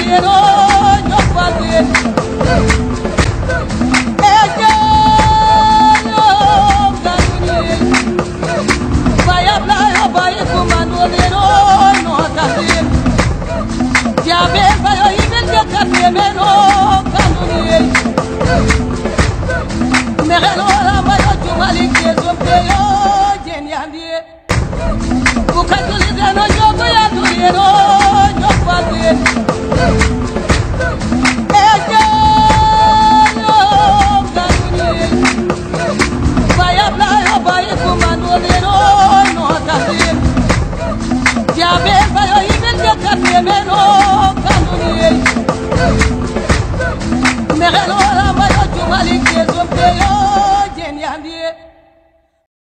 yero nyopade eje ganuni vaya playa vaya comando lero no café ya be vaya ibete café meno ganuni merelo la vaya jumali kezo peyo jeniandie ukatuli deno yogo ya tulero